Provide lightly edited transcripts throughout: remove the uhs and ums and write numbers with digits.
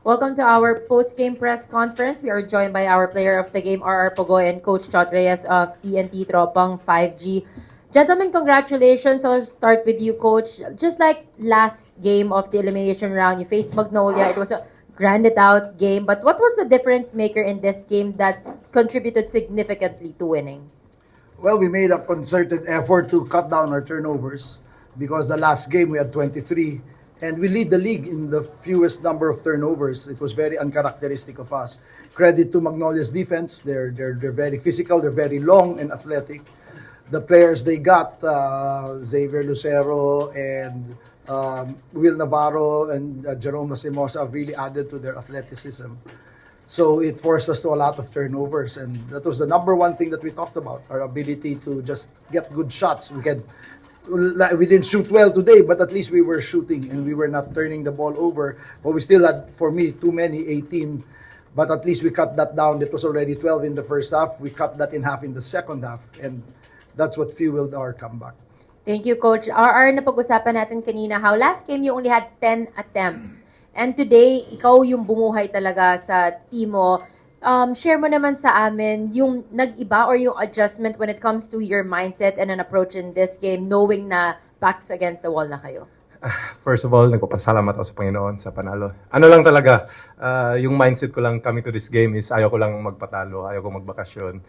Welcome to our post-game press conference. We are joined by our player of the game, RR Pogoy, and Coach Chot Reyes of TNT Tropang 5G. Gentlemen, congratulations. I'll start with you, Coach. Just like last game of the elimination round, you faced Magnolia. It was a grinded out game. But what was the difference maker in this game that's contributed significantly to winning? Well, we made a concerted effort to cut down our turnovers because the last game we had 23 and we lead the league in the fewest number of turnovers. It was very uncharacteristic of us. Credit to Magnolia's defense. They're very physical, they're very long and athletic. The players they got, Xavier Lucero and Will Navarro and Jerome Lacimosa have really added to their athleticism. So it forced us to a lot of turnovers, and that was the number one thing that we talked about, our ability to just get good shots. We didn't shoot well today, but at least we were shooting and we were not turning the ball over. But we still had, for me, too many, 18. But at least we cut that down. It was already 12 in the first half. We cut that in half in the second half, and that's what fueled our comeback. Thank you, Coach. RR, napag-usapan natin kanina how last game you only had 10 attempts. And today, ikaw yung bumuhay talaga sa team mo. Share mo naman sa amin yung nag-iba or yung adjustment when it comes to your mindset and an approach in this game, knowing na backs against the wall na kayo. First of all, nagpapasalamat ako sa Panginoon sa panalo. Ano lang talaga, yung mindset ko lang coming to this game is ayaw ko lang magpatalo, ayaw ko magbakasyon.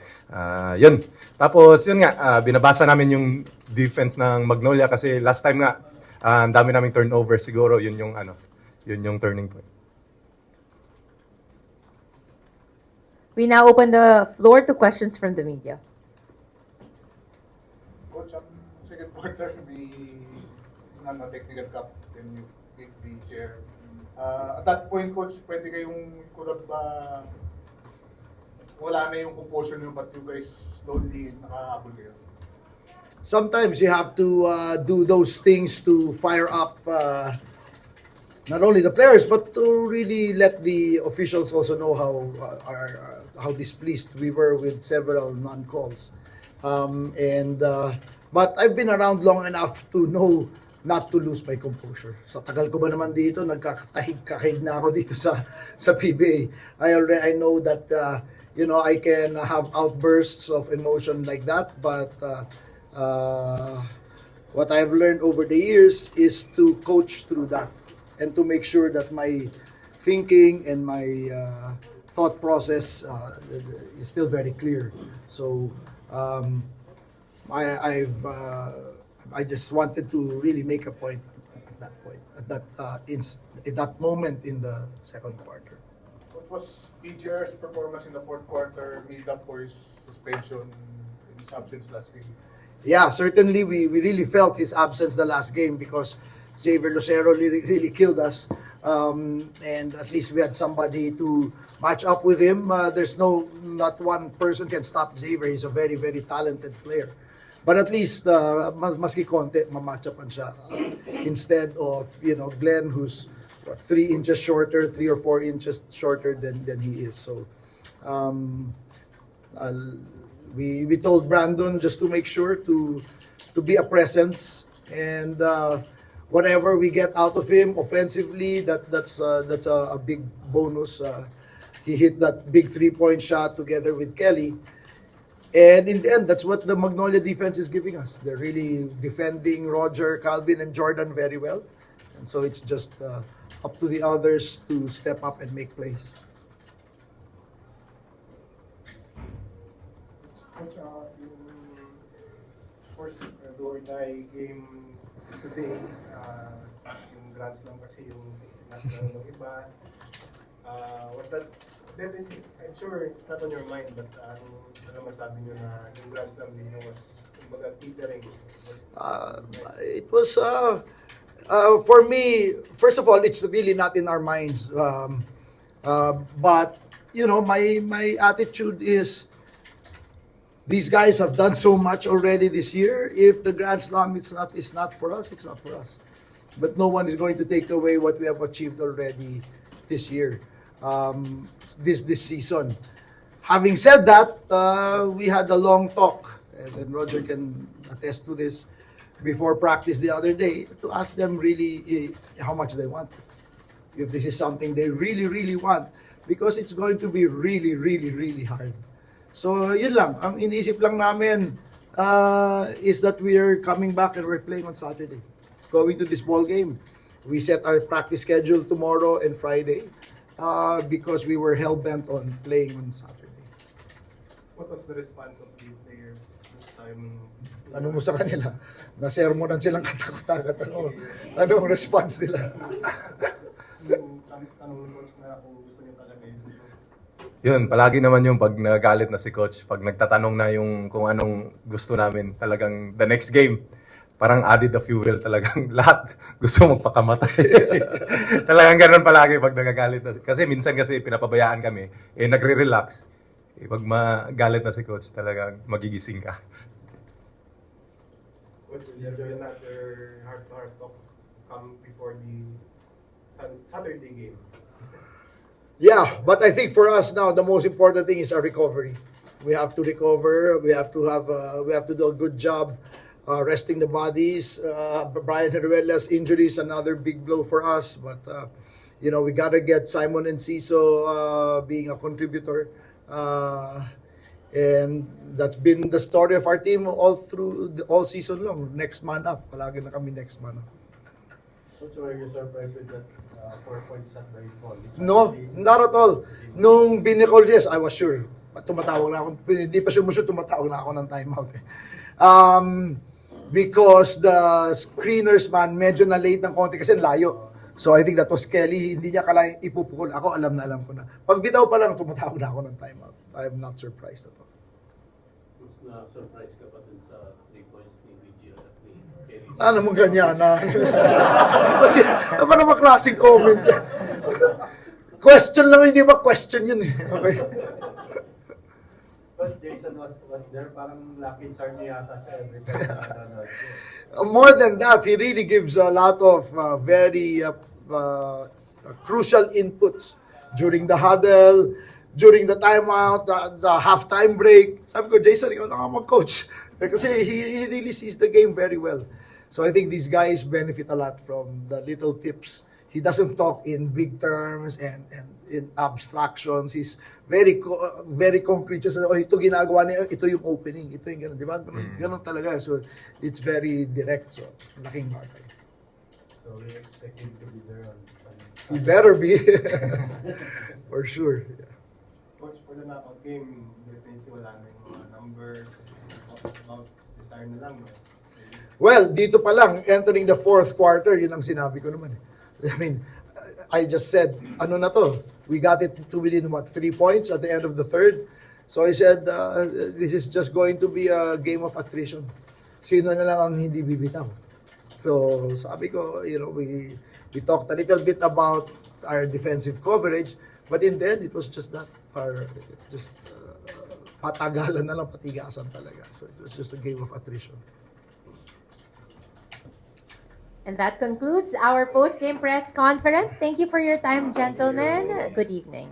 Yun. Tapos, yun nga, binabasa namin yung defense ng Magnolia kasi last time nga, ang dami naming turnover siguro, yun yung turning point. We now open the floor to questions from the media. Coach, second quarter, may technical cup, then you take the chair. At that point, Coach, pwede kayong kurot ba wala na yung composure nyo, but you guys slowly nakahabol kayo? Sometimes you have to do those things to fire up not only the players, but to really let the officials also know how displeased we were with several non-calls. But I've been around long enough to know not to lose my composure. Sa tagal ko ba naman dito, nagkakahig na ako dito sa PBA. I know that I can have outbursts of emotion like that, but what I've learned over the years is to coach through that and to make sure that my thinking and my thought process is still very clear. So I just wanted to really make a point at that point, at that moment in the second quarter. What was PGR's performance in the fourth quarter made up for his suspension and his absence last game? Yeah, certainly we really felt his absence the last game because Xavier Lucero really killed us. And at least we had somebody to match up with him. Not one person can stop Xavier. He's a very, very talented player. But at least, maski konti, mamatchupan siya. Instead of, Glenn, who's 3 inches shorter, 3 or 4 inches shorter than he is. So, we told Brandon just to make sure to be a presence and whatever we get out of him offensively, that's a big bonus. He hit that big 3-point shot together with Kelly. And in the end, that's what the Magnolia defense is giving us. They're really defending Roger, Calvin, and Jordan very well. And so it's just up to the others to step up and make plays. Coach, first do-or-die game today, yung Grand Slam kasi yung national ng iba. Was that definitely, I'm sure it's not on your mind, but ano masabi nyo na yung Grand Slam din yung was kumbaga teetering? It was for me. First of all, it's really not in our minds. But my attitude is these guys have done so much already this year. If the Grand Slam is not for us, it's not for us. But no one is going to take away what we have achieved already this year, this season. Having said that, we had a long talk, and Roger can attest to this, before practice the other day, to ask them really how much they want. if this is something they really, really want, because it's going to be really, really, really hard. So, yun lang. Ang iniisip lang namin is that we are coming back and we're playing on Saturday. Going to this ball game. We set our practice schedule tomorrow and Friday because we were hell-bent on playing on Saturday. What was the response of the players this time? Ano mo sa kanila? Nasermonan silang katakot-takot. Anong response nila? Tanong ni Coach na kung gusto niyo talaga yun. Yun, palagi naman yung pag nagagalit na si coach, pag nagtatanong na yung kung anong gusto namin, talagang the next game, parang added the fuel talagang lahat gusto magpakamatay. Talagang ganun palagi pag nagagalit na. Kasi minsan kasi pinapabayaan kami, nagre-relax. Pag magalit na si coach, talagang magigising ka. Coach, will you do another heart-to-heart talk come before the Saturday game? Yeah, but I think for us now, the most important thing is our recovery. We have to recover. We have to do a good job resting the bodies. Brian Heruela's injury is another big blow for us, but we gotta get Simon Enciso being a contributor. And that's been the story of our team all season long. Next man up. Palagi na kami next man up. Coach, were you surprised with that 4-point shot by Paul? No, not at all. Nung binicall, yes, I was sure. Tumatawag na ako. Hindi pa sumushoot, tumatawag na ako ng timeout. Because the screeners man, medyo na late ng konti kasi layo. So I think that was Kelly. Hindi niya kalaing ipupukol. Ako, alam ko na. Pag bitaw pa lang, tumatawag na ako ng timeout. I am not surprised at all. Mas na-surprise ka pa dun sa 3 points ni BG at ni Kerry? Ano mong ganyanan? Kasi, ano naman klaseng comment yan? Question lang, hindi ba question yun eh. Okay. But Jason was there, parang lucky charm niya yata siya every time na nanonood. More than that, he really gives a lot of very crucial inputs during the huddle, during the timeout, the halftime break. Sabi ko, Jason, ikaw na nga mag-coach. Kasi he really sees the game very well. So I think these guys benefit a lot from the little tips. He doesn't talk in big terms and in abstractions. He's very concrete. Just, ito ginagawa niya, ito yung opening, ito yung gano'n. Di ba? Ganun talaga. So it's very direct. So, laking bagay. So we expect him to be there on Sunday. He better be. For sure. Yeah. Coach, for the knockout game, definitely wala na yung mga numbers. About desire na lang. No? Well, dito pa lang, entering the fourth quarter, yun ang sinabi ko naman. I mean, I just said, ano na to? We got it to within, 3 points at the end of the third. So I said, this is just going to be a game of attrition. Sino na lang ang hindi bibitaw? So sabi ko, we talked a little bit about our defensive coverage, but in the end, it was just that, patagalan na lang, patigasan talaga. So it was just a game of attrition. And that concludes our post-game press conference. Thank you for your time, gentlemen. Good evening.